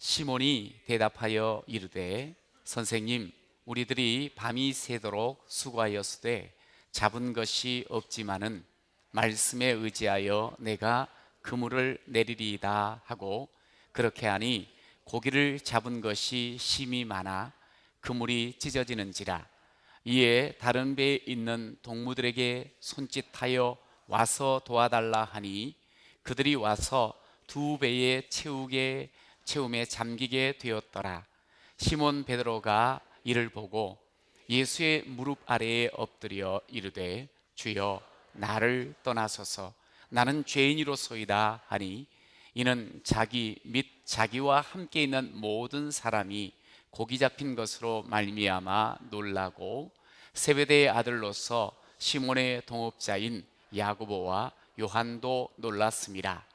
시몬이 대답하여 이르되 선생님, 우리들이 밤이 새도록 수고하였으되 잡은 것이 없지만은 말씀에 의지하여 내가 그물을 내리리이다 하고, 그렇게 하니 고기를 잡은 것이 심히 많아 그물이 찢어지는지라. 이에 다른 배에 있는 동무들에게 손짓하여 와서 도와달라 하니 그들이 와서 두 배에 채움에 잠기게 되었더라. 시몬 베드로가 이를 보고 예수의 무릎 아래에 엎드려 이르되 주여, 나를 떠나소서, 나는 죄인이로소이다 하니, 이는 자기 및 자기와 함께 있는 모든 사람이 고기 잡힌 것으로 말미암아 놀라고, 세베대의 아들로서 시몬의 동업자인 야고보와 요한도 놀랐습니다.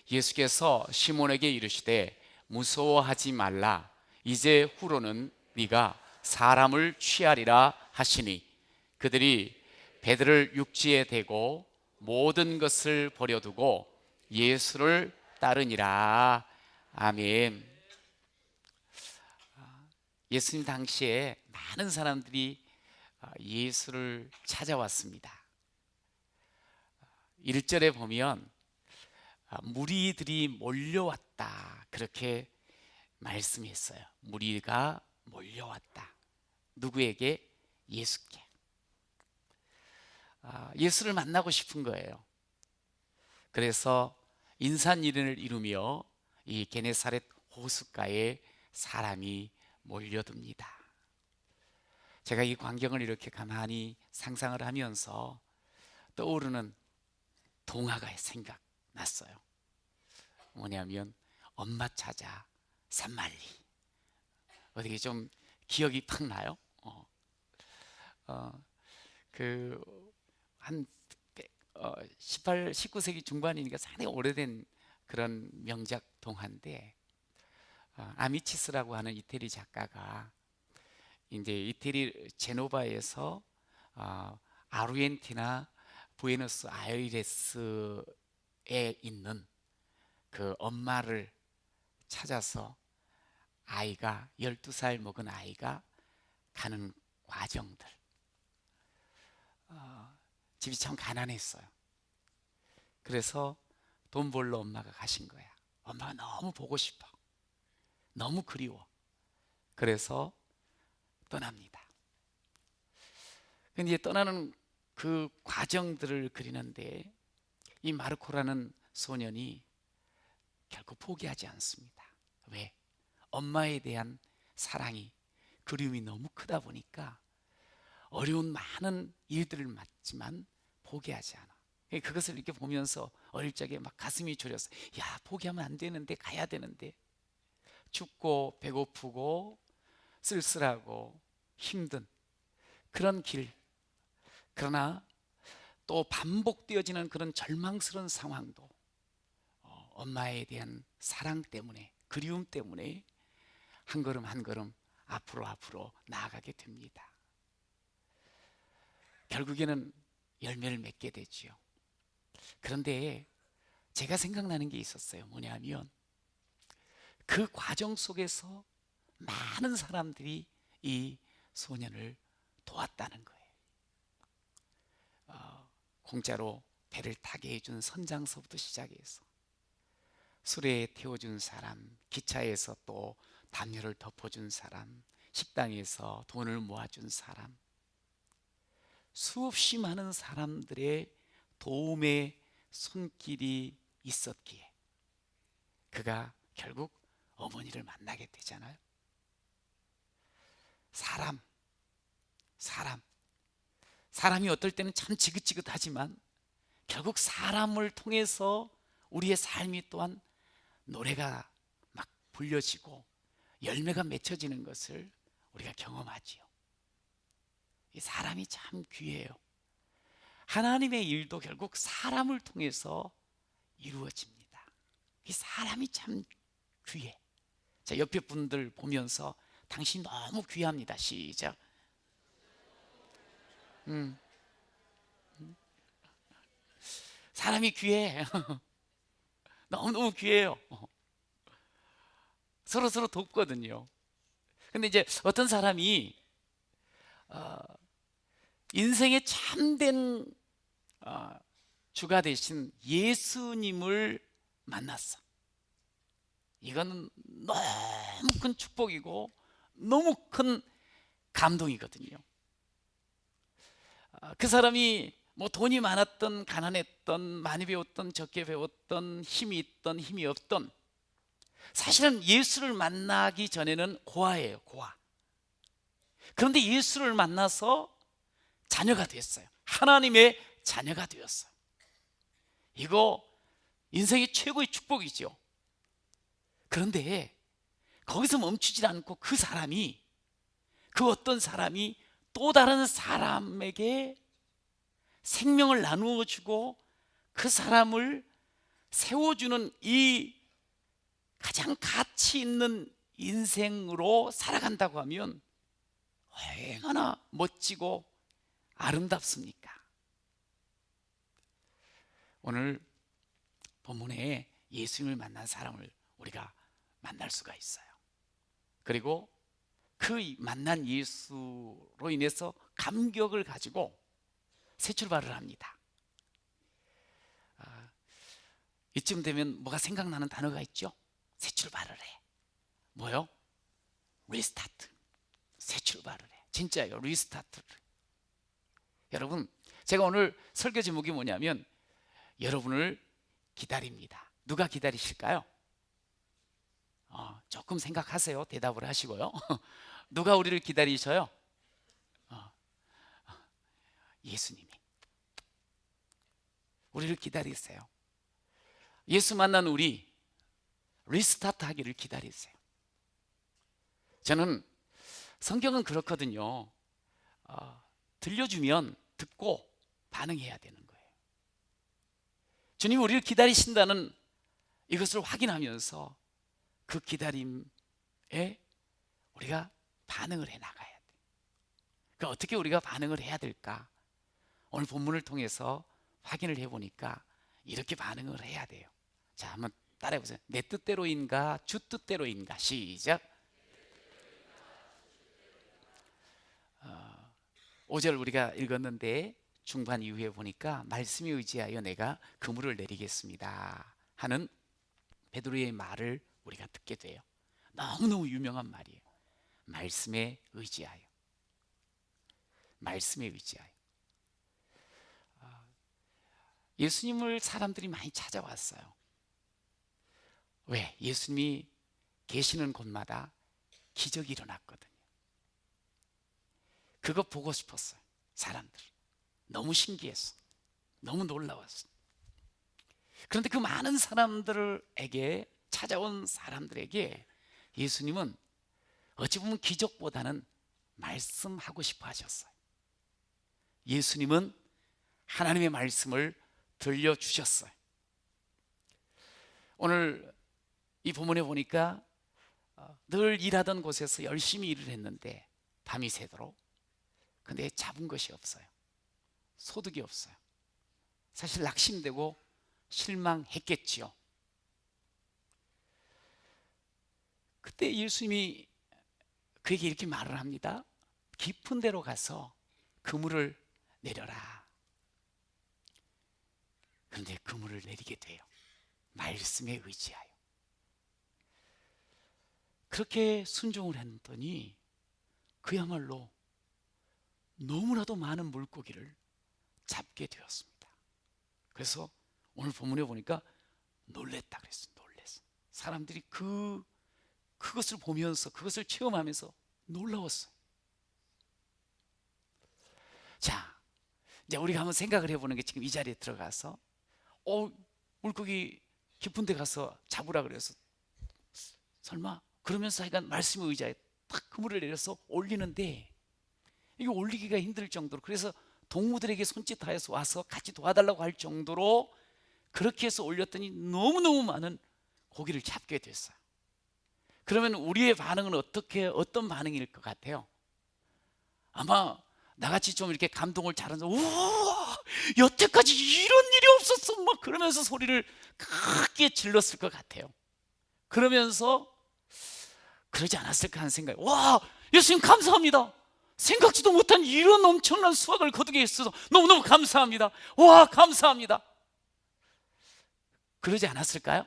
예수께서 시몬에게 이르시되 무서워하지 말라, 이제 후로는 네가 사람을 취하리라 하시니, 그들이 배들을 육지에 대고 모든 것을 버려두고 예수를 따르니라. 아멘. 예수님 당시에 많은 사람들이 예수를 찾아왔습니다. 1절에 보면 무리들이 몰려왔다, 그렇게 말씀했어요. 무리가 몰려왔다. 누구에게? 예수께. 예수를 만나고 싶은 거예요. 그래서 인산인해를 이루며 이 게네사렛 호숫가에 사람이 몰려듭니다. 제가 이 광경을 이렇게 가만히 상상을 하면서 떠오르는 동화가 생각났어요. 뭐냐면 엄마 찾아 산말리. 어떻게 좀 기억이 팍 나요? 한 19세기 중반이니까 상당히 오래된 그런 명작 동화인데, 아미치스라고 하는 이태리 작가가 이제 이태리 제노바에서 아르헨티나 부에노스 아이레스에 있는 그 엄마를 찾아서 아이가 12살 먹은 아이가 가는 과정들. 집이 참 가난했어요. 그래서 돈 벌러 엄마가 가신 거야. 엄마가 너무 보고 싶어, 너무 그리워. 그래서 떠납니다. 근데 떠나는 그 과정들을 그리는데 이 마르코라는 소년이 결국 포기하지 않습니다. 왜? 엄마에 대한 사랑이, 그리움이 너무 크다 보니까 어려운 많은 일들을 맞지만 포기하지 않아. 그것을 이렇게 보면서 어릴 적에 막 가슴이 졸였어. 야, 포기하면 안 되는데, 가야 되는데. 춥고 배고프고 쓸쓸하고 힘든 그런 길, 그러나 또 반복되어지는 그런 절망스러운 상황도 엄마에 대한 사랑 때문에, 그리움 때문에 한 걸음 한 걸음 앞으로 나아가게 됩니다. 결국에는 열매를 맺게 되지요. 그런데 제가 생각나는 게 있었어요. 뭐냐면 그 과정 속에서 많은 사람들이 이 소년을 도왔다는 거예요. 공짜로 배를 타게 해준 선장서부터 시작해서 수레에 태워준 사람, 기차에서 또 담요를 덮어준 사람, 식당에서 돈을 모아준 사람, 수없이 많은 사람들의 도움의 손길이 있었기에 그가 결국 어머니를 만나게 되잖아요. 사람이 어떨 때는 참 지긋지긋하지만 결국 사람을 통해서 우리의 삶이 또한 노래가 막 불려지고 열매가 맺혀지는 것을 우리가 경험하지요. 이 사람이 참 귀해요. 하나님의 일도 결국 사람을 통해서 이루어집니다. 이 사람이 참 귀해. 자, 옆에 분들 보면서 당신 너무 귀합니다. 시작. 사람이 귀해. 너무너무 귀해요. 서로 돕거든요. 근데 이제 어떤 사람이 인생의 참된 주가 되신 예수님을 만났어. 이거는 너무 큰 축복이고 너무 큰 감동이거든요. 그 사람이 뭐 돈이 많았던 가난했던 많이 배웠던 적게 배웠던 힘이 있던 힘이 없던 사실은 예수를 만나기 전에는 고아예요, 고아. 그런데 예수를 만나서 자녀가 됐어요. 하나님의 자녀가 되었어요. 이거 인생의 최고의 축복이죠. 그런데 거기서 멈추지 않고 그 어떤 사람이 또 다른 사람에게 생명을 나누어 주고 그 사람을 세워주는 이 가장 가치 있는 인생으로 살아간다고 하면 얼마나 멋지고 아름답습니까? 오늘 본문에 예수님을 만난 사람을 우리가 만날 수가 있어요. 그리고 그 만난 예수로 인해서 감격을 가지고 새 출발을 합니다. 이쯤 되면 뭐가 생각나는 단어가 있죠? 새 출발을 해. 뭐요? 리스타트. 새 출발을 해. 진짜요, 리스타트를. 여러분, 제가 오늘 설교 제목이 뭐냐면 여러분을 기다립니다. 누가 기다리실까요? 조금 생각하세요. 대답을 하시고요. 누가 우리를 기다리셔요? 예수님이 우리를 기다리세요. 예수 만난 우리 리스타트 하기를 기다리세요. 저는 성경은 그렇거든요. 들려주면 듣고 반응해야 되는 거예요. 주님 우리를 기다리신다는 이것을 확인하면서 그 기다림에 우리가 반응을 해 나가야 돼요. 그러니까 어떻게 우리가 반응을 해야 될까? 오늘 본문을 통해서 확인을 해보니까 이렇게 반응을 해야 돼요. 자, 한번 따라해 보세요. 내 뜻대로인가 주 뜻대로인가? 시작. 5절 우리가 읽었는데 중반 이후에 보니까 말씀에 의지하여 내가 그물을 내리겠습니다 하는 베드로의 말을 우리가 듣게 돼요. 너무너무 유명한 말이에요. 말씀에 의지하여. 말씀에 의지하여. 예수님을 사람들이 많이 찾아왔어요. 왜? 예수님이 계시는 곳마다 기적이 일어났거든요. 그거 보고 싶었어요. 사람들 너무 신기했어. 너무 놀라웠어. 그런데 그 많은 사람들에게 찾아온 사람들에게 예수님은 어찌 보면 기적보다는 말씀하고 싶어 하셨어요. 예수님은 하나님의 말씀을 들려주셨어요. 오늘 이 본문에 보니까 늘 일하던 곳에서 열심히 일을 했는데 밤이 새도록, 근데 잡은 것이 없어요. 소득이 없어요. 사실 낙심되고 실망했겠지요. 그때 예수님이 그에게 이렇게 말을 합니다. 깊은 데로 가서 그물을 내려라. 그런데 그물을 내리게 돼요. 말씀에 의지하여. 그렇게 순종을 했더니 그야말로 너무나도 많은 물고기를 잡게 되었습니다. 그래서 오늘 본문에 보니까 놀랬다 그랬어요. 놀랬어. 사람들이 그것을 보면서 그것을 체험하면서 놀라웠어요. 자, 이제 우리가 한번 생각을 해보는 게 지금 이 자리에 들어가서 물고기 깊은 데 가서 잡으라 그래서 설마 그러면서 하여간 말씀의 의자에 딱 그물을 내려서 올리는데 이게 올리기가 힘들 정도로, 그래서 동무들에게 손짓하여서 와서 같이 도와달라고 할 정도로 그렇게 해서 올렸더니 너무너무 많은 고기를 잡게 됐어요. 그러면 우리의 반응은 어떤 반응일 것 같아요? 아마 나같이 좀 이렇게 감동을 잘하는, 우와, 여태까지 이런 일이 없었어 막 그러면서 소리를 크게 질렀을 것 같아요. 그러면서 그러지 않았을까 하는 생각이, 와, 예수님 감사합니다. 생각지도 못한 이런 엄청난 수확을 거두게 했어서 너무너무 감사합니다. 와, 감사합니다. 그러지 않았을까요?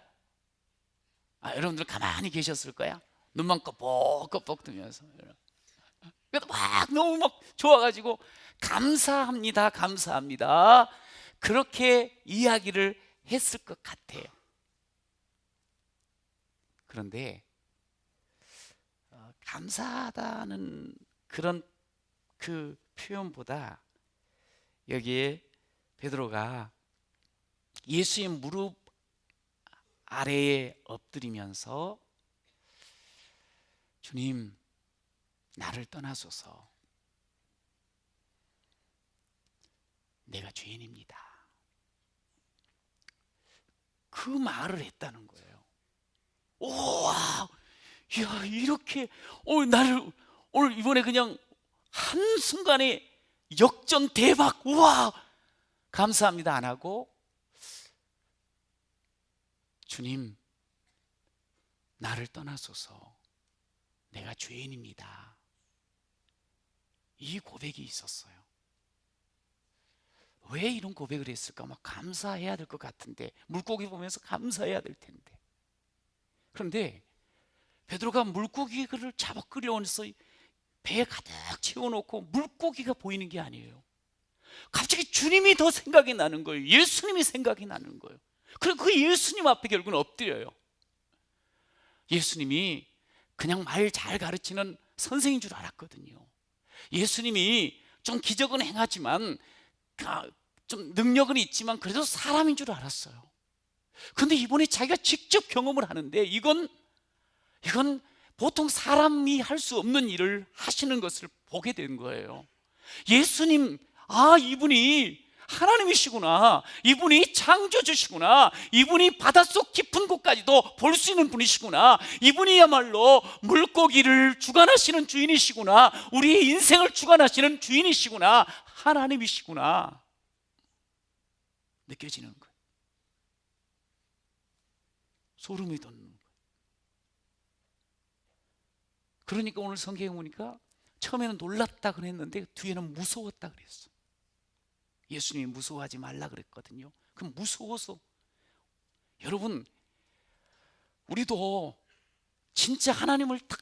여러분들 가만히 계셨을 거야. 눈만 껌뻑껌뻑 뜨면서. 그래도 막 너무 막 좋아가지고 감사합니다, 감사합니다, 그렇게 이야기를 했을 것 같아요. 그런데 감사하다는 그런 그 표현보다 여기에 베드로가 예수의 무릎 아래에 엎드리면서 주님, 나를 떠나소서, 내가 죄인입니다, 그 말을 했다는 거예요. 우와, 야, 이렇게 나를 오늘 이번에 그냥 한순간에 역전 대박, 우와, 감사합니다 안 하고 주님, 나를 떠나소서, 내가 죄인입니다, 이 고백이 있었어요. 왜 이런 고백을 했을까? 막 감사해야 될 것 같은데, 물고기 보면서 감사해야 될 텐데. 그런데 베드로가 물고기를 잡아 끌어오면서 배에 가득 채워놓고 물고기가 보이는 게 아니에요. 갑자기 주님이 더 생각이 나는 거예요. 예수님이 생각이 나는 거예요. 그리고 그 예수님 앞에 결국은 엎드려요. 예수님이 그냥 말 잘 가르치는 선생인 줄 알았거든요. 예수님이 좀 기적은 행하지만 좀 능력은 있지만 그래도 사람인 줄 알았어요. 그런데 이번에 자기가 직접 경험을 하는데 이건 보통 사람이 할 수 없는 일을 하시는 것을 보게 된 거예요. 예수님, 이분이 하나님이시구나, 이분이 창조주시구나, 이분이 바닷속 깊은 곳까지도 볼 수 있는 분이시구나, 이분이야말로 물고기를 주관하시는 주인이시구나, 우리의 인생을 주관하시는 주인이시구나, 하나님이시구나 느껴지는 거예요. 소름이 돋는 거예요. 그러니까 오늘 성경에 보니까 처음에는 놀랐다 그랬는데 뒤에는 무서웠다 그랬어. 예수님이 무서워하지 말라 그랬거든요. 그럼 무서워서, 여러분, 우리도 진짜 하나님을 딱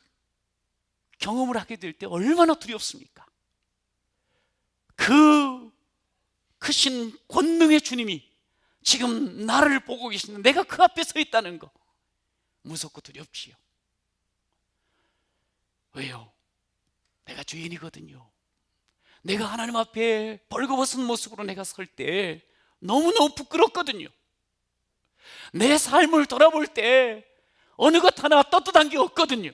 경험을 하게 될 때 얼마나 두렵습니까? 그 크신 권능의 주님이 지금 나를 보고 계시는데 내가 그 앞에 서 있다는 거, 무섭고 두렵지요. 왜요? 내가 죄인이거든요. 내가 하나님 앞에 벌거벗은 모습으로 내가 설 때 너무너무 부끄럽거든요. 내 삶을 돌아볼 때 어느 것 하나 떳떳한 게 없거든요.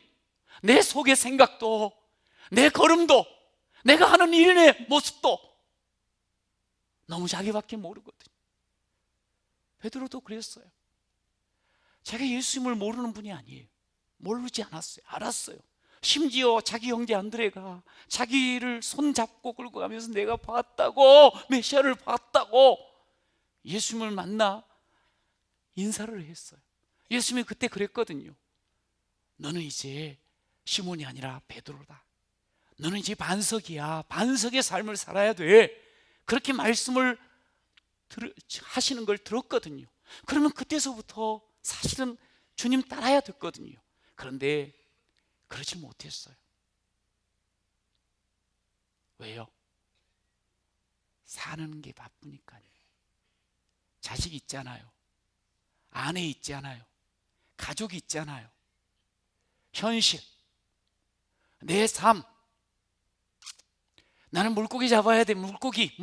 내 속의 생각도, 내 걸음도, 내가 하는 일의 모습도 너무 자기밖에 모르거든요. 베드로도 그랬어요. 자기가 예수님을 모르는 분이 아니에요. 모르지 않았어요. 알았어요. 심지어 자기 형제 안드레가 자기를 손잡고 끌고 가면서 내가 봤다고, 메시아를 봤다고 예수님을 만나 인사를 했어요. 예수님이 그때 그랬거든요. 너는 이제 시몬이 아니라 베드로다. 너는 이제 반석이야. 반석의 삶을 살아야 돼. 그렇게 말씀을 하시는 걸 들었거든요. 그러면 그때서부터 사실은 주님 따라야 됐거든요. 그런데 그러지 못했어요. 왜요? 사는 게 바쁘니까요. 자식 있잖아요. 아내 있잖아요. 가족이 있잖아요. 현실, 내 삶. 나는 물고기 잡아야 돼. 물고기.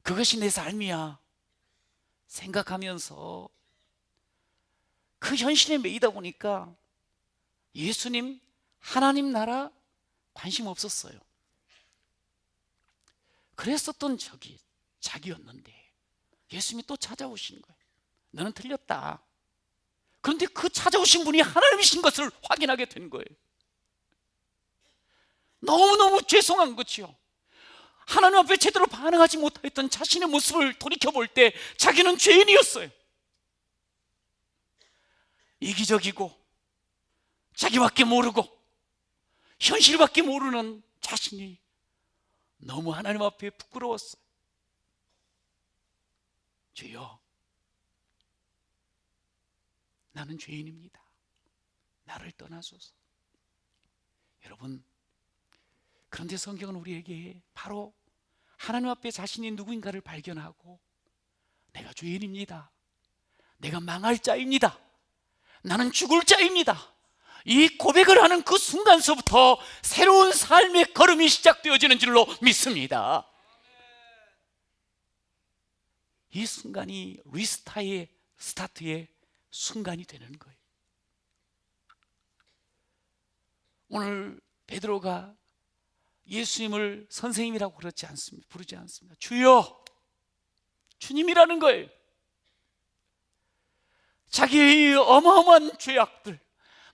그것이 내 삶이야 생각하면서 그 현실에 매이다 보니까 예수님, 하나님 나라 관심 없었어요. 그랬었던 적이 자기였는데 예수님이 또 찾아오신 거예요. 너는 틀렸다. 그런데 그 찾아오신 분이 하나님이신 것을 확인하게 된 거예요. 너무너무 죄송한 거지요. 하나님 앞에 제대로 반응하지 못했던 자신의 모습을 돌이켜볼 때 자기는 죄인이었어요. 이기적이고 자기밖에 모르고 현실밖에 모르는 자신이 너무 하나님 앞에 부끄러웠어요. 주여, 나는 죄인입니다. 나를 떠나소서. 여러분, 그런데 성경은 우리에게 바로 하나님 앞에 자신이 누구인가를 발견하고 내가 죄인입니다, 내가 망할 자입니다, 나는 죽을 자입니다, 이 고백을 하는 그 순간서부터 새로운 삶의 걸음이 시작되어지는 줄로 믿습니다. 이 순간이 리스타의 스타트의 순간이 되는 거예요. 오늘 베드로가 예수님을 선생님이라고 부르지 않습니다. 주여, 주님이라는 거예요. 자기의 어마어마한 죄악들,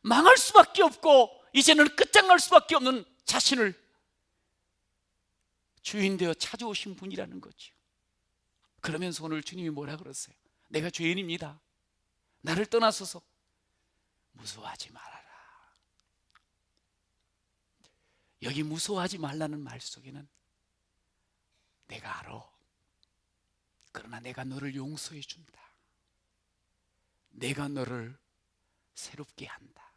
망할 수밖에 없고 이제는 끝장날 수밖에 없는 자신을 주인 되어 찾아오신 분이라는 거죠. 그러면서 오늘 주님이 뭐라 그러세요? 내가 죄인입니다, 나를 떠나소서. 무서워하지 말아라. 여기 무서워하지 말라는 말 속에는 내가 알아, 그러나 내가 너를 용서해 준다, 내가 너를 새롭게 한다.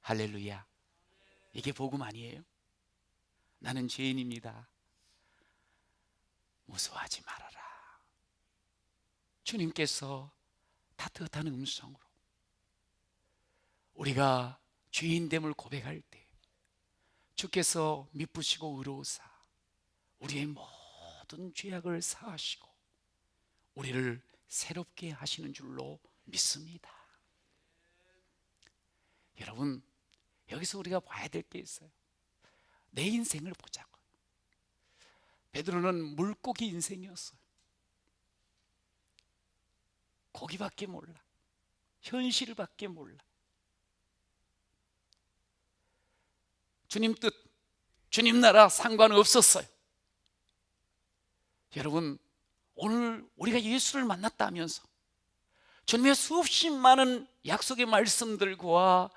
할렐루야. 이게 복음 아니에요? 나는 죄인입니다, 무서워하지 말아라. 주님께서 따뜻한 음성으로 우리가 죄인됨을 고백할 때 주께서 미쁘시고 의로우사 우리의 모든 죄악을 사하시고 우리를 새롭게 하시는 줄로 믿습니다. 여러분, 여기서 우리가 봐야 될 게 있어요. 내 인생을 보자고. 베드로는 물고기 인생이었어요. 고기밖에 몰라, 현실밖에 몰라. 주님 뜻, 주님 나라 상관없었어요. 여러분, 오늘 우리가 예수를 만났다 하면서 주님의 수없이 많은 약속의 말씀들과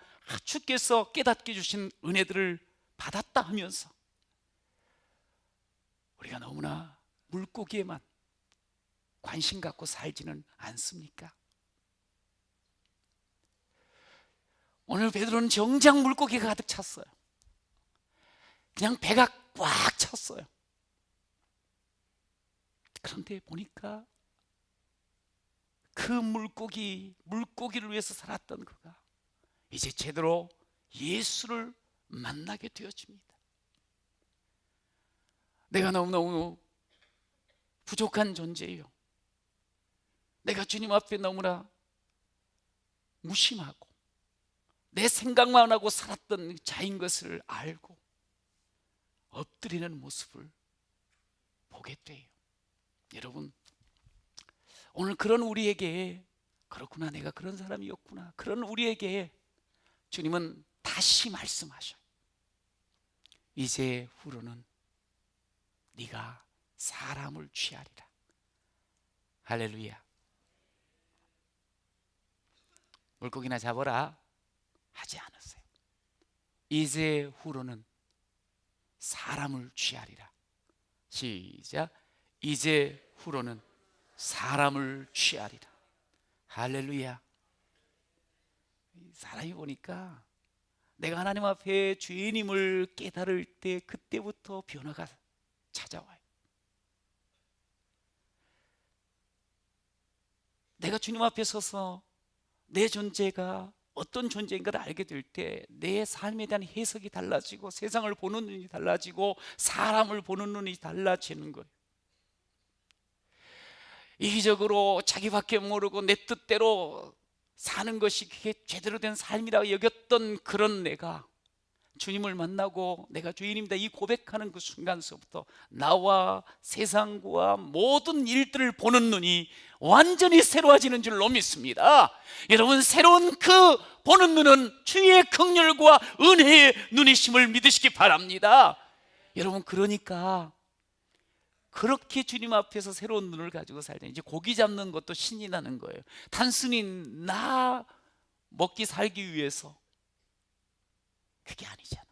주께서 깨닫게 주신 은혜들을 받았다 하면서 우리가 너무나 물고기에만 관심 갖고 살지는 않습니까? 오늘 베드로는 정작 물고기가 가득 찼어요. 그냥 배가 꽉 찼어요. 그런데 보니까 그 물고기를 위해서 살았던 그가 이제 제대로 예수를 만나게 되어집니다. 내가 너무너무 부족한 존재예요. 내가 주님 앞에 너무나 무심하고 내 생각만 하고 살았던 자인 것을 알고 엎드리는 모습을 보게 돼요. 여러분, 오늘 그런 우리에게, 그렇구나, 내가 그런 사람이었구나, 그런 우리에게 주님은 다시 말씀하셔요. 이제 후로는 네가 사람을 취하리라. 할렐루야. 물고기나 잡아라 하지 않았어요. 이제 후로는 사람을 취하리라. 시작. 이제 후로는 사람을 취하리라. 할렐루야. 사람이 보니까 내가 하나님 앞에 죄인임을 깨달을 때 그때부터 변화가 찾아와요. 내가 주님 앞에 서서 내 존재가 어떤 존재인가를 알게 될 때 내 삶에 대한 해석이 달라지고 세상을 보는 눈이 달라지고 사람을 보는 눈이 달라지는 거예요. 이기적으로 자기밖에 모르고 내 뜻대로 사는 것이 그게 제대로 된 삶이라고 여겼던 그런 내가 주님을 만나고 내가 죄인입니다 이 고백하는 그 순간서부터 나와 세상과 모든 일들을 보는 눈이 완전히 새로워지는 줄로 믿습니다. 여러분, 새로운 그 보는 눈은 주의 긍휼과 은혜의 눈이심을 믿으시기 바랍니다. 여러분, 그러니까 그렇게 주님 앞에서 새로운 눈을 가지고 살때 이제 고기 잡는 것도 신이 나는 거예요. 단순히 나 먹기 살기 위해서 그게 아니잖아.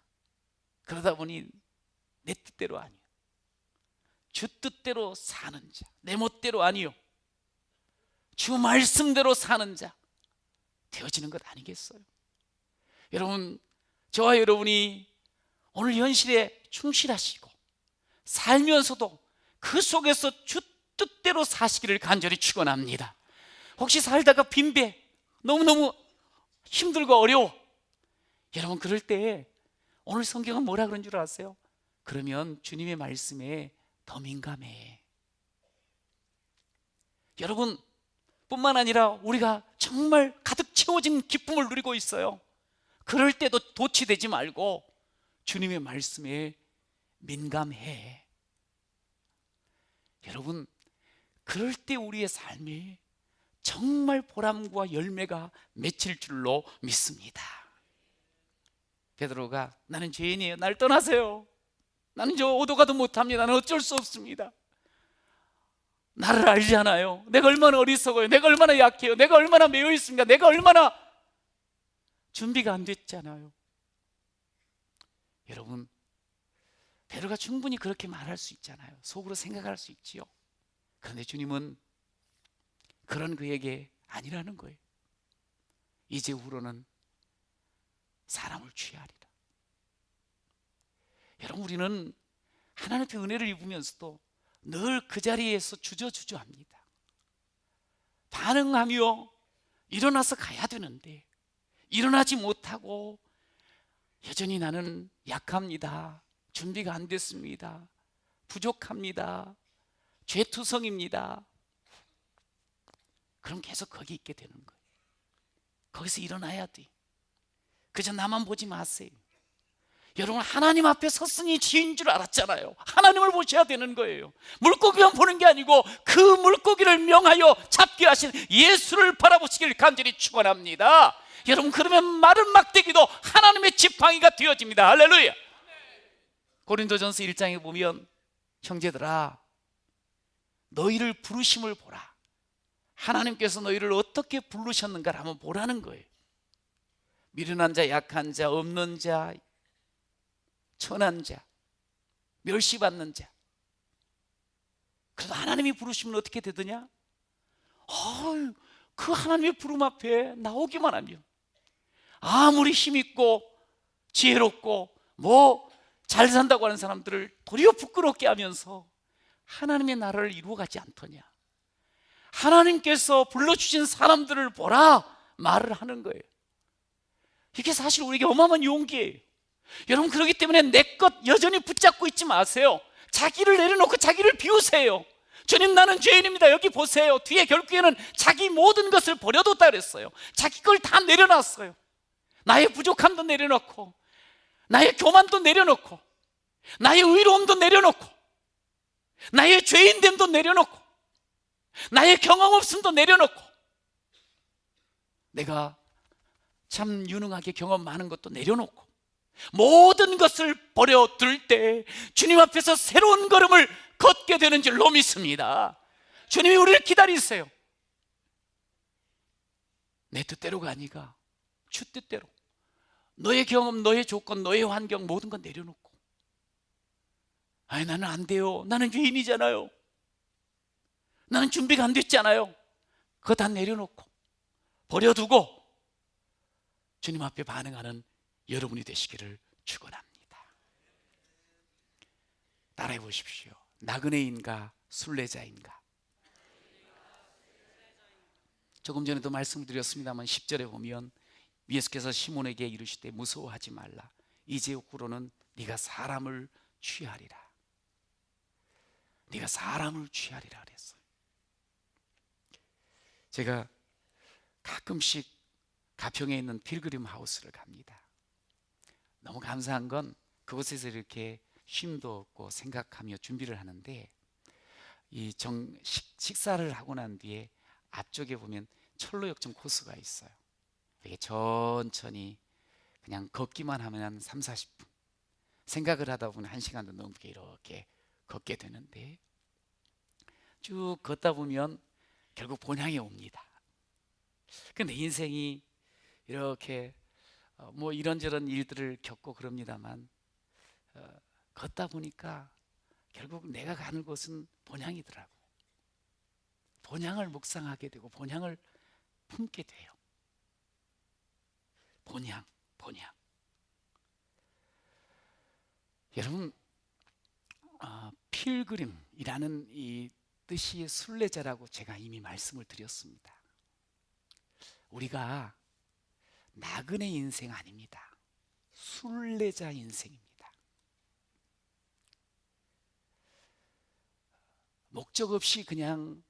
그러다 보니 내 뜻대로 아니요, 주 뜻대로 사는 자, 내 멋대로 아니요, 주 말씀대로 사는 자 되어지는 것 아니겠어요? 여러분, 저와 여러분이 오늘 현실에 충실하시고 살면서도 그 속에서 주 뜻대로 사시기를 간절히 축원합니다. 혹시 살다가 빈배, 너무너무 힘들고 어려워, 여러분 그럴 때 오늘 성경은 뭐라 그런 줄 아세요? 그러면 주님의 말씀에 더 민감해. 여러분 뿐만 아니라 우리가 정말 가득 채워진 기쁨을 누리고 있어요. 그럴 때도 도취되지 말고 주님의 말씀에 민감해. 여러분, 그럴 때 우리의 삶에 정말 보람과 열매가 맺힐 줄로 믿습니다. 베드로가 나는 죄인이에요, 날 떠나세요, 나는 저 오도 가도 못합니다, 나는 어쩔 수 없습니다, 나를 알잖아요, 내가 얼마나 어리석어요, 내가 얼마나 약해요, 내가 얼마나 매여 있습니까, 내가 얼마나 준비가 안 됐잖아요. 여러분, 베드로가 충분히 그렇게 말할 수 있잖아요. 속으로 생각할 수 있지요. 그런데 주님은 그런 그에게 아니라는 거예요. 이제 후로는 사람을 취하리라. 여러분, 우리는 하나님의 은혜를 입으면서도 늘 그 자리에서 주저주저합니다. 반응하며 일어나서 가야 되는데 일어나지 못하고 여전히 나는 약합니다, 준비가 안 됐습니다, 부족합니다, 죄투성입니다. 그럼 계속 거기 있게 되는 거예요. 거기서 일어나야 돼. 그저 나만 보지 마세요. 여러분, 하나님 앞에 섰으니 죄인 줄 알았잖아요. 하나님을 보셔야 되는 거예요. 물고기만 보는 게 아니고 그 물고기를 명하여 잡게 하신 예수를 바라보시길 간절히 축원합니다. 여러분, 그러면 마른 막대기도 하나님의 지팡이가 되어집니다. 할렐루야. 고린도전서 1장에 보면 형제들아, 너희를 부르심을 보라. 하나님께서 너희를 어떻게 부르셨는가를 한번 보라는 거예요. 미련한 자, 약한 자, 없는 자, 천한 자, 멸시받는 자. 그래도 하나님이 부르시면 어떻게 되더냐? 그 하나님의 부름 앞에 나오기만 하면 아무리 힘있고 지혜롭고 잘 산다고 하는 사람들을 도리어 부끄럽게 하면서 하나님의 나라를 이루어가지 않더냐? 하나님께서 불러주신 사람들을 보라 말을 하는 거예요. 이게 사실 우리에게 어마어마한 용기예요. 여러분, 그렇기 때문에 내 것 여전히 붙잡고 있지 마세요. 자기를 내려놓고 자기를 비우세요. 주님, 나는 죄인입니다. 여기 보세요. 뒤에 결국에는 자기 모든 것을 버려뒀다 그랬어요. 자기 걸 다 내려놨어요. 나의 부족함도 내려놓고, 나의 교만도 내려놓고, 나의 의로움도 내려놓고, 나의 죄인됨도 내려놓고, 나의 경험 없음도 내려놓고, 내가 참 유능하게 경험 많은 것도 내려놓고, 모든 것을 버려둘 때 주님 앞에서 새로운 걸음을 걷게 되는 줄로 믿습니다. 주님이 우리를 기다리세요. 내 뜻대로가 아니라 주 뜻대로, 너의 경험, 너의 조건, 너의 환경 모든 건 내려놓고, 나는 안 돼요, 나는 죄인이잖아요, 나는 준비가 안 됐잖아요, 그거 다 내려놓고 버려두고 주님 앞에 반응하는 여러분이 되시기를 축원합니다. 따라해 보십시오. 나그네인가 순례자인가? 조금 전에도 말씀드렸습니다만 10절에 보면 예수께서 시몬에게 이르시되 무서워하지 말라. 이제 후로는 네가 사람을 취하리라. 네가 사람을 취하리라 그랬어요. 제가 가끔씩 가평에 있는 필그림 하우스를 갑니다. 너무 감사한 건 그곳에서 이렇게 쉼도 없고 생각하며 준비를 하는데, 이 식사를 하고 난 뒤에 앞쪽에 보면 철로역점 코스가 있어요. 이게 천천히 그냥 걷기만 하면 한 3, 40분, 생각을 하다 보면 1시간도 넘게 이렇게 걷게 되는데, 쭉 걷다 보면 결국 본향에 옵니다. 근데 인생이 이렇게 뭐 이런저런 일들을 겪고 그럽니다만 걷다 보니까 결국 내가 가는 곳은 본향이더라고. 본향을 묵상하게 되고 본향을 품게 돼요. 본향. 여러분, 필그림이라는 이 뜻이 순례자라고 제가 이미 말씀을 드렸습니다. 우리가 나그네 인생 아닙니다. 순례자 인생입니다. 목적 없이 그냥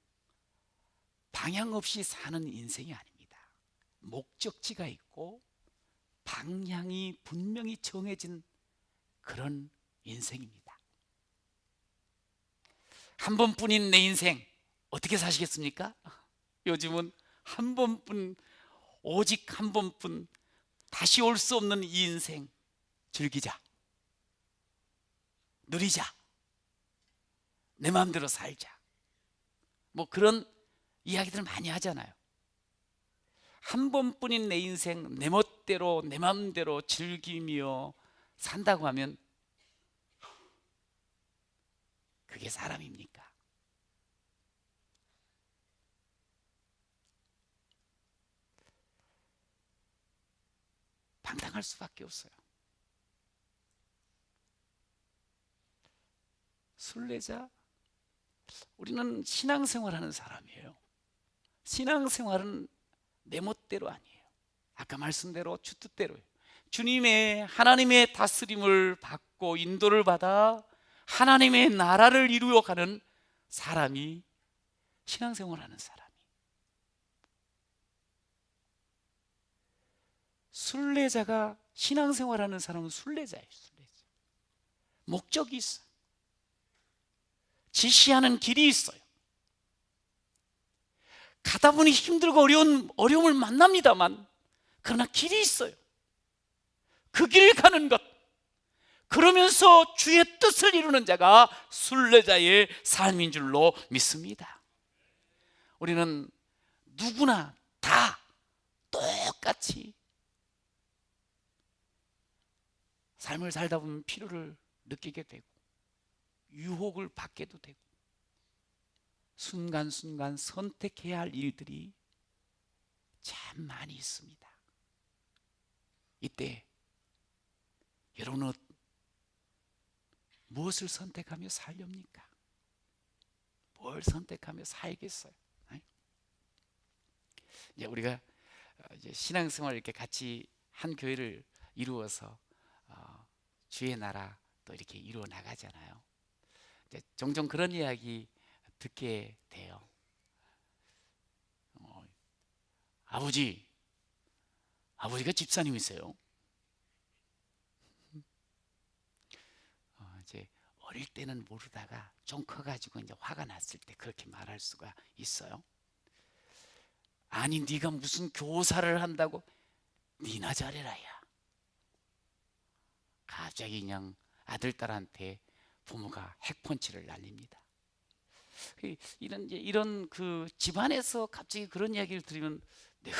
방향 없이 사는 인생이 아닙니다. 목적지가 있고 방향이 분명히 정해진 그런 인생입니다. 한 번뿐인 내 인생 어떻게 사시겠습니까? 요즘은 한 번뿐, 오직 한 번뿐, 다시 올 수 없는 이 인생 즐기자, 누리자, 내 마음대로 살자, 뭐 그런 이야기들 많이 하잖아요. 한 번뿐인 내 인생 내 멋대로 내 마음대로 즐기며 산다고 하면 그게 사람입니까? 방탕할 수밖에 없어요. 순례자, 우리는 신앙생활하는 사람이에요. 신앙생활은 내 멋대로 아니에요. 아까 말씀대로 주 뜻대로예요. 주님의 하나님의 다스림을 받고 인도를 받아 하나님의 나라를 이루어가는 사람이 신앙생활하는 사람이. 순례자가 신앙생활하는 사람은 순례자예요. 순례자. 목적이 있어요. 지시하는 길이 있어요. 가다 보니 힘들고 어려움을 만납니다만 그러나 길이 있어요. 그 길을 가는 것, 그러면서 주의 뜻을 이루는 자가 순례자의 삶인 줄로 믿습니다. 우리는 누구나 다 똑같이 삶을 살다 보면 필요를 느끼게 되고 유혹을 받게도 되고 순간순간 선택해야 할 일들이 참 많이 있습니다. 이때 여러분은 무엇을 선택하며 살렵니까? 뭘 선택하며 살겠어요? 이제 우리가 이제 신앙생활 이렇게 같이 한 교회를 이루어서 주의 나라 또 이렇게 이루어 나가잖아요. 이제 종종 그런 이야기 듣게 돼요. 아버지가 집사님이세요. 이제 어릴 때는 모르다가 좀 커가지고 이제 화가 났을 때 그렇게 말할 수가 있어요. 아니 네가 무슨 교사를 한다고? 니나 잘해라 야. 갑자기 그냥 아들딸한테 부모가 핵펀치를 날립니다. 이런 그 집안에서 갑자기 그런 이야기를 들으면 내가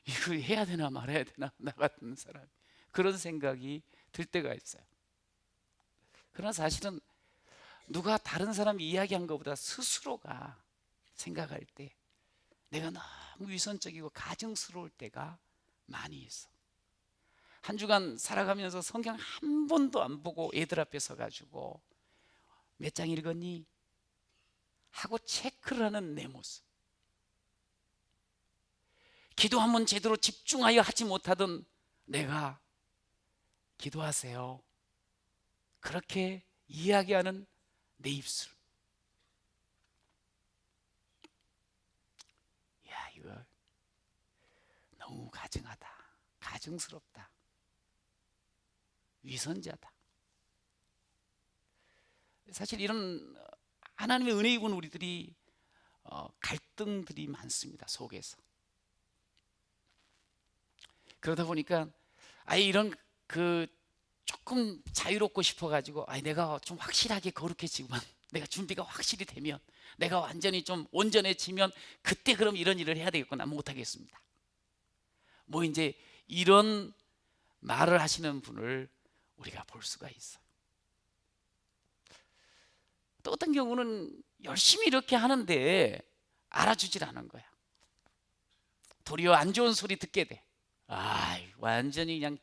이거 해야 되나 말아야 되나, 나 같은 사람 그런 생각이 들 때가 있어요. 그러나 사실은 누가 다른 사람이 이야기한 것보다 스스로가 생각할 때 내가 너무 위선적이고 가증스러울 때가 많이 있어. 한 주간 살아가면서 성경 한 번도 안 보고 애들 앞에 서가지고 몇 장 읽었니? 하고 체크를 하는 내 모습. 기도 한번 제대로 집중하여 하지 못하던 내가 기도하세요 그렇게 이야기하는 내 입술. 야, 이거 너무 가증하다, 가증스럽다, 위선자다. 사실 이런 하나님의 은혜 입은 우리들이 갈등들이 많습니다, 속에서. 그러다 보니까 이런 그 조금 자유롭고 싶어가지고 내가 좀 확실하게 거룩해지고만 내가 준비가 확실히 되면 내가 완전히 좀 온전해지면 그때 그럼 이런 일을 해야 되겠구나. 못하겠습니다. 뭐 이제 이런 말을 하시는 분을 우리가 볼 수가 있어요. 또 어떤 경우는 열심히 이렇게 하는데 알아주질 않은 거야. 도리어 안 좋은 소리 듣게 돼. 완전히 그냥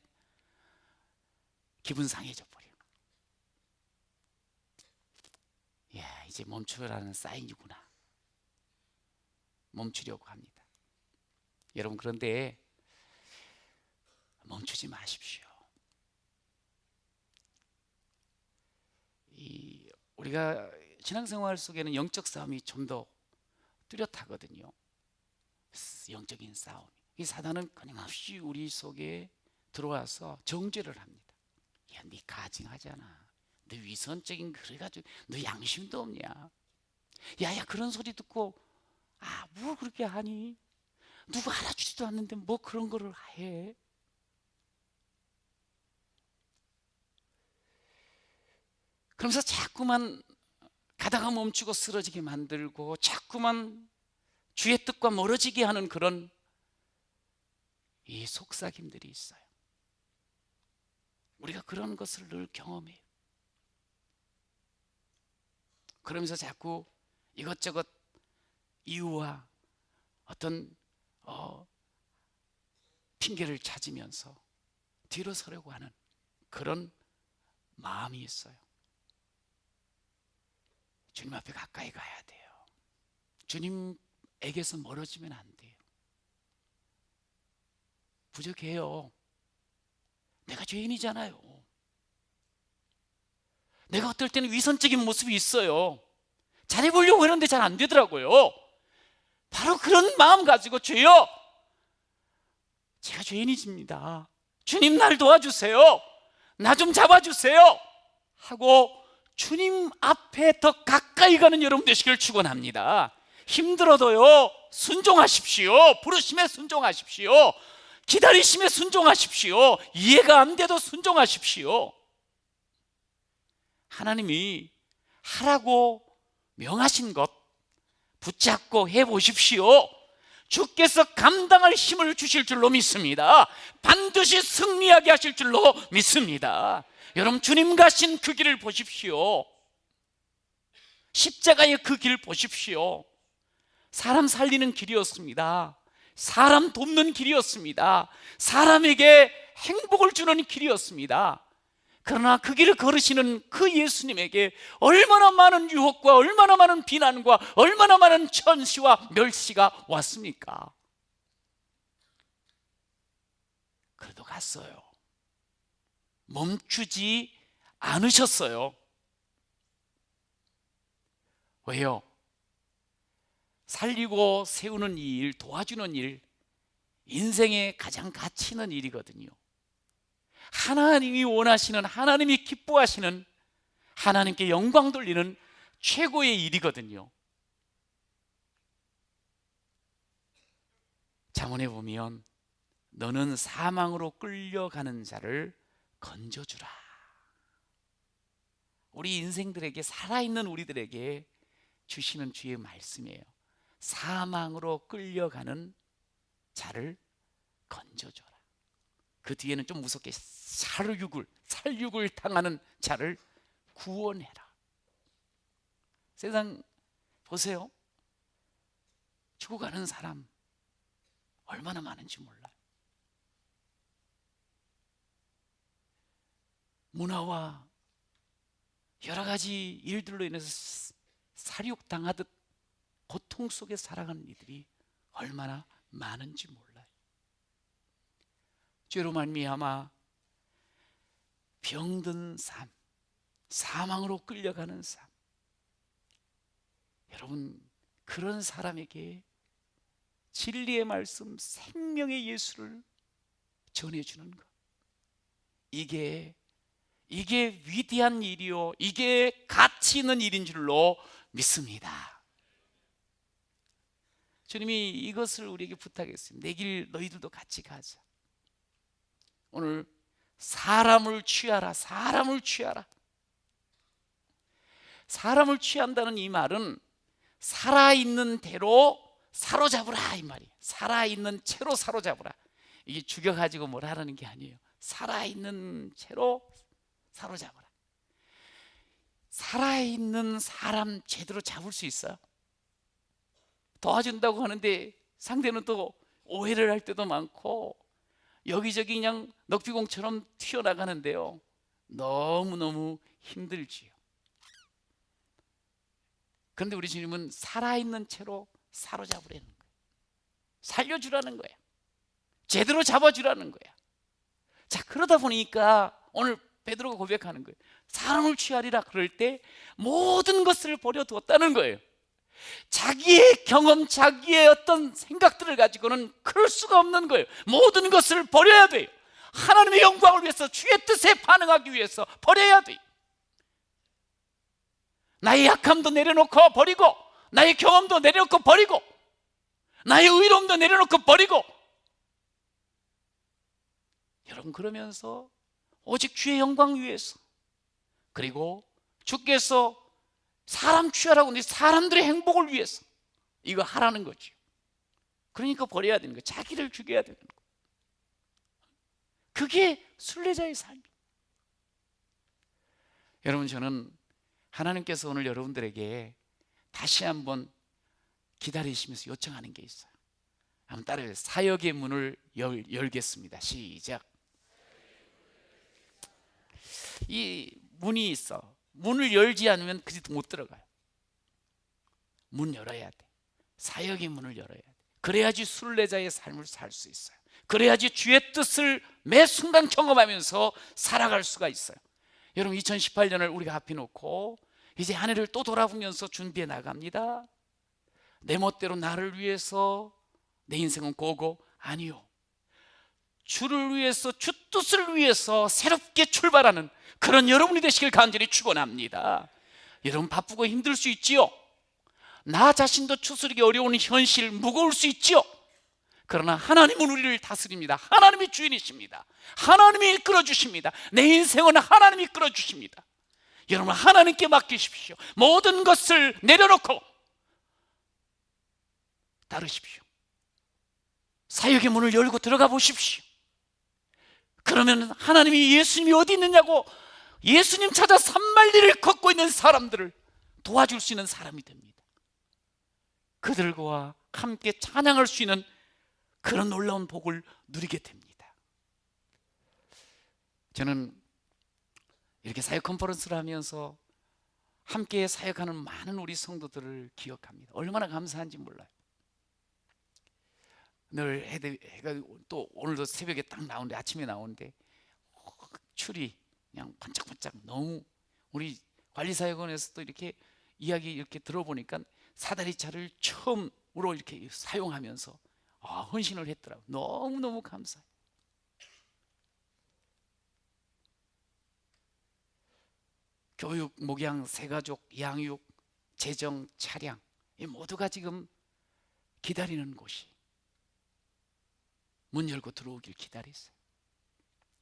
기분 상해져 버려. 야, 이제 멈추라는 사인이구나. 멈추려고 합니다. 여러분, 그런데 멈추지 마십시오. 우리가 신앙생활 속에는 영적 싸움이 좀 더 뚜렷하거든요. 영적인 싸움. 이 사단은 끊임없이 우리 속에 들어와서 정죄를 합니다. 야, 네 가증하잖아. 너 위선적인 그래가지고 너 양심도 없냐? 야야, 그런 소리 듣고 뭘 그렇게 하니? 누구 알아주지도 않는데 뭐 그런 거를 해? 그러면서 자꾸만 가다가 멈추고 쓰러지게 만들고 자꾸만 주의 뜻과 멀어지게 하는 그런 이 속삭임들이 있어요. 우리가 그런 것을 늘 경험해요. 그러면서 자꾸 이것저것 이유와 어떤 핑계를 찾으면서 뒤로 서려고 하는 그런 마음이 있어요. 주님 앞에 가까이 가야 돼요. 주님에게서 멀어지면 안 돼요. 부족해요. 내가 죄인이잖아요. 내가 어떨 때는 위선적인 모습이 있어요. 잘해보려고 하는데 잘 안 되더라고요. 바로 그런 마음 가지고 주여, 제가 죄인이십니다. 주님 날 도와주세요. 나 좀 잡아주세요. 하고 주님 앞에 더 가까이 가는 여러분 되시길 축원합니다. 힘들어도요, 순종하십시오. 부르심에 순종하십시오. 기다리심에 순종하십시오. 이해가 안 돼도 순종하십시오. 하나님이 하라고 명하신 것 붙잡고 해보십시오. 주께서 감당할 힘을 주실 줄로 믿습니다. 반드시 승리하게 하실 줄로 믿습니다. 여러분, 주님 가신 그 길을 보십시오. 십자가의 그 길 보십시오. 사람 살리는 길이었습니다. 사람 돕는 길이었습니다. 사람에게 행복을 주는 길이었습니다. 그러나 그 길을 걸으시는 그 예수님에게 얼마나 많은 유혹과 얼마나 많은 비난과 얼마나 많은 천시와 멸시가 왔습니까? 그래도 갔어요. 멈추지 않으셨어요. 왜요? 살리고 세우는 이 일, 도와주는 일, 인생의 가장 가치 있는 일이거든요. 하나님이 원하시는, 하나님이 기뻐하시는, 하나님께 영광 돌리는 최고의 일이거든요. 잠언에 보면 너는 사망으로 끌려가는 자를 건져주라. 우리 인생들에게, 살아있는 우리들에게 주시는 주의 말씀이에요. 사망으로 끌려가는 자를 건져줘라. 그 뒤에는 좀 무섭게 살육을 당하는 자를 구원해라. 세상 보세요. 죽어가는 사람 얼마나 많은지 몰라요. 문화와 여러 가지 일들로 인해서 살육당하듯 고통 속에 살아가는 이들이 얼마나 많은지 몰라요. 죄로 말미암아 병든 삶, 사망으로 끌려가는 삶, 여러분, 그런 사람에게 진리의 말씀, 생명의 예수를 전해주는 것, 이게 위대한 일이요, 이게 가치 있는 일인 줄로 믿습니다. 주님이 이것을 우리에게 부탁했습니다. 내 길 너희들도 같이 가자. 오늘 사람을 취하라, 사람을 취하라. 사람을 취한다는 이 말은 살아있는 대로 사로잡으라 이 말이에요. 살아있는 채로 사로잡으라. 이게 죽여가지고 뭘 하라는 게 아니에요. 살아있는 채로 사로잡아라. 살아있는 사람 제대로 잡을 수 있어요? 도와준다고 하는데 상대는 또 오해를 할 때도 많고 여기저기 그냥 넉비공처럼 튀어나가는데요, 너무너무 힘들지요. 그런데 우리 주님은 살아있는 채로 사로잡으라는 거예요. 살려주라는 거예요. 제대로 잡아주라는 거예요. 자, 그러다 보니까 오늘 베드로가 고백하는 거예요. 사람을 취하리라 그럴 때 모든 것을 버려두었다는 거예요. 자기의 경험, 자기의 어떤 생각들을 가지고는 그럴 수가 없는 거예요. 모든 것을 버려야 돼요. 하나님의 영광을 위해서, 주의 뜻에 반응하기 위해서 버려야 돼요. 나의 약함도 내려놓고 버리고, 나의 경험도 내려놓고 버리고, 나의 의로움도 내려놓고 버리고, 여러분, 그러면서 오직 주의 영광 위해서, 그리고 주께서 사람 취하라고 하는데 사람들의 행복을 위해서 이거 하라는 거죠. 그러니까 버려야 되는 거예요. 자기를 죽여야 되는 거예요. 그게 순례자의 삶이에요. 여러분, 저는 하나님께서 오늘 여러분들에게 다시 한번 기다리시면서 요청하는 게 있어요. 한번 따라해요. 사역의 문을 열겠습니다. 시작. 이 문이 있어. 문을 열지 않으면 그 집 못 들어가요. 문 열어야 돼. 사역의 문을 열어야 돼. 그래야지 순례자의 삶을 살 수 있어요. 그래야지 주의 뜻을 매 순간 경험하면서 살아갈 수가 있어요. 여러분, 2018년을 우리가 앞에 놓고 이제 한 해를 또 돌아보면서 준비해 나갑니다. 내 멋대로 나를 위해서 내 인생은 고고? 아니요. 주를 위해서, 주 뜻을 위해서 새롭게 출발하는 그런 여러분이 되시길 간절히 축원합니다. 여러분, 바쁘고 힘들 수 있지요. 나 자신도 추스르기 어려운 현실, 무거울 수 있지요. 그러나 하나님은 우리를 다스립니다. 하나님이 주인이십니다. 하나님이 이끌어 주십니다. 내 인생은 하나님이 이끌어 주십니다. 여러분, 하나님께 맡기십시오. 모든 것을 내려놓고 따르십시오. 사역의 문을 열고 들어가 보십시오. 그러면 하나님이, 예수님이 어디 있느냐고 예수님 찾아 산만리를 걷고 있는 사람들을 도와줄 수 있는 사람이 됩니다. 그들과 함께 찬양할 수 있는 그런 놀라운 복을 누리게 됩니다. 저는 이렇게 사역 컨퍼런스를 하면서 함께 사역하는 많은 우리 성도들을 기억합니다. 얼마나 감사한지 몰라요. 늘 해가 또 오늘도 새벽에 딱 나오는데, 아침에 나오는데 출이 그냥 반짝반짝, 너무, 우리 관리사역원에서도 이렇게 이야기 이렇게 들어보니까 사다리차를 처음으로 이렇게 사용하면서 헌신을 했더라고요. 너무너무 감사해요. 교육, 목양, 새가족, 양육, 재정, 차량, 이 모두가 지금 기다리는 곳이, 문 열고 들어오길 기다리세요.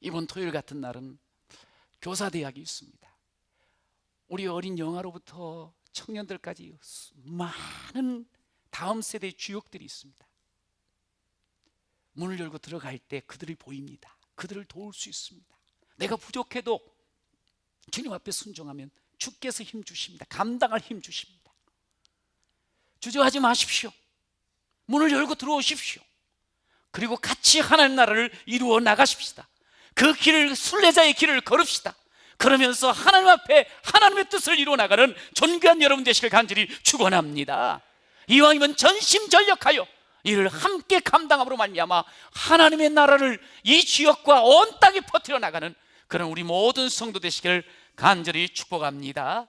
이번 토요일 같은 날은 교사대학이 있습니다. 우리 어린 영아로부터 청년들까지 많은 다음 세대의 주역들이 있습니다. 문을 열고 들어갈 때 그들이 보입니다. 그들을 도울 수 있습니다. 내가 부족해도 주님 앞에 순종하면 주께서 힘 주십니다. 감당할 힘 주십니다. 주저하지 마십시오. 문을 열고 들어오십시오. 그리고 같이 하나님 나라를 이루어 나가십시다. 그 길을, 순례자의 길을 걸읍시다. 그러면서 하나님 앞에 하나님의 뜻을 이루어 나가는 존귀한 여러분 되시길 간절히 축원합니다. 이왕이면 전심전력하여 이를 함께 감당함으로 말미암아 하나님의 나라를 이 지역과 온 땅에 퍼뜨려 나가는 그런 우리 모든 성도 되시길 간절히 축복합니다.